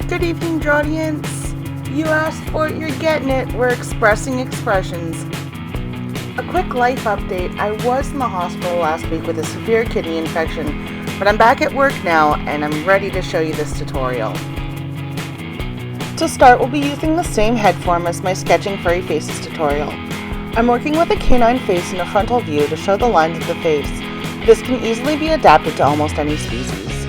Good evening, audience. You asked for it, you're getting it. We're expressing expressions. A quick life update. I was in the hospital last week with a severe kidney infection, but I'm back at work now and I'm ready to show you this tutorial. To start, we'll be using the same head form as my sketching furry faces tutorial. I'm working with a canine face in a frontal view to show the lines of the face. This can easily be adapted to almost any species.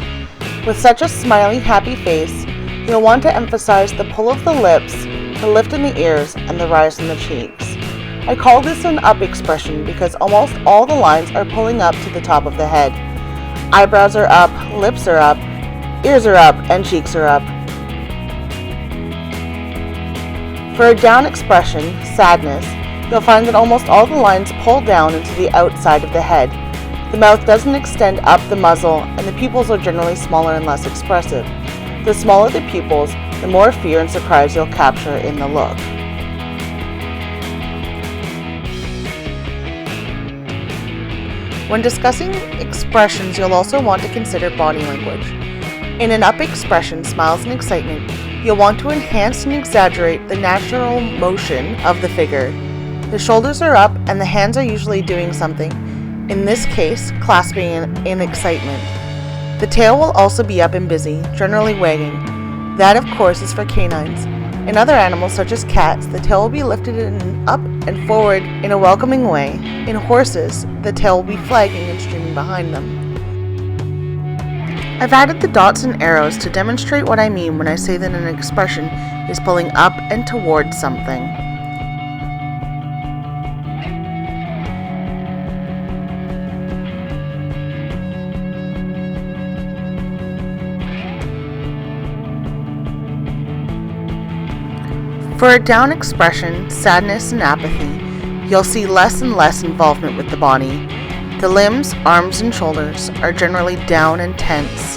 With such a smiley, happy face, you'll want to emphasize the pull of the lips, the lift in the ears, and the rise in the cheeks. I call this an up expression because almost all the lines are pulling up to the top of the head. Eyebrows are up, lips are up, ears are up, and cheeks are up. For a down expression, sadness, you'll find that almost all the lines pull down into the outside of the head. The mouth doesn't extend up the muzzle, and the pupils are generally smaller and less expressive. The smaller the pupils, the more fear and surprise you'll capture in the look. When discussing expressions, you'll also want to consider body language. In an up expression, smiles and excitement, you'll want to enhance and exaggerate the natural motion of the figure. The shoulders are up and the hands are usually doing something, in this case, clasping in excitement. The tail will also be up and busy, generally wagging. That, of course, is for canines. In other animals, such as cats, the tail will be lifted up and forward in a welcoming way. In horses, the tail will be flagging and streaming behind them. I've added the dots and arrows to demonstrate what I mean when I say that an expression is pulling up and towards something. For a down expression, sadness and apathy, you'll see less and less involvement with the body. The limbs, arms, and shoulders are generally down and tense.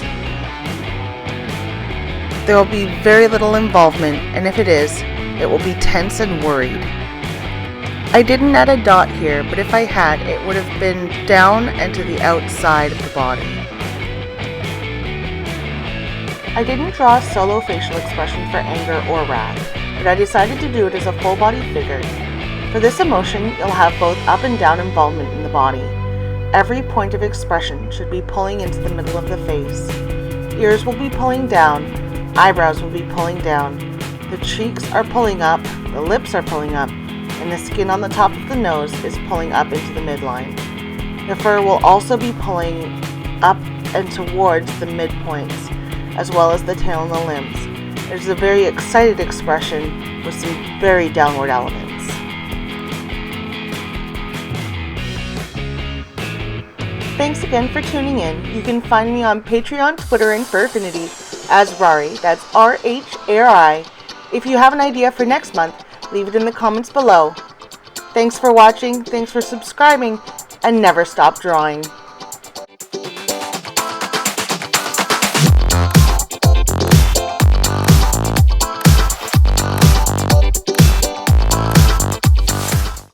There will be very little involvement, and if it is, it will be tense and worried. I didn't add a dot here, but if I had, it would have been down and to the outside of the body. I didn't draw a solo facial expression for anger or wrath, but I decided to do it as a full-body figure. For this emotion, you'll have both up and down involvement in the body. Every point of expression should be pulling into the middle of the face. Ears will be pulling down, eyebrows will be pulling down, the cheeks are pulling up, the lips are pulling up, and the skin on the top of the nose is pulling up into the midline. The fur will also be pulling up and towards the midpoints, as well as the tail and the limbs. It is a very excited expression with some very downward elements. Thanks again for tuning in. You can find me on Patreon, Twitter, and Furfinity as Rhari. That's R-H-A-R-I. If you have an idea for next month, leave it in the comments below. Thanks for watching, thanks for subscribing, and never stop drawing.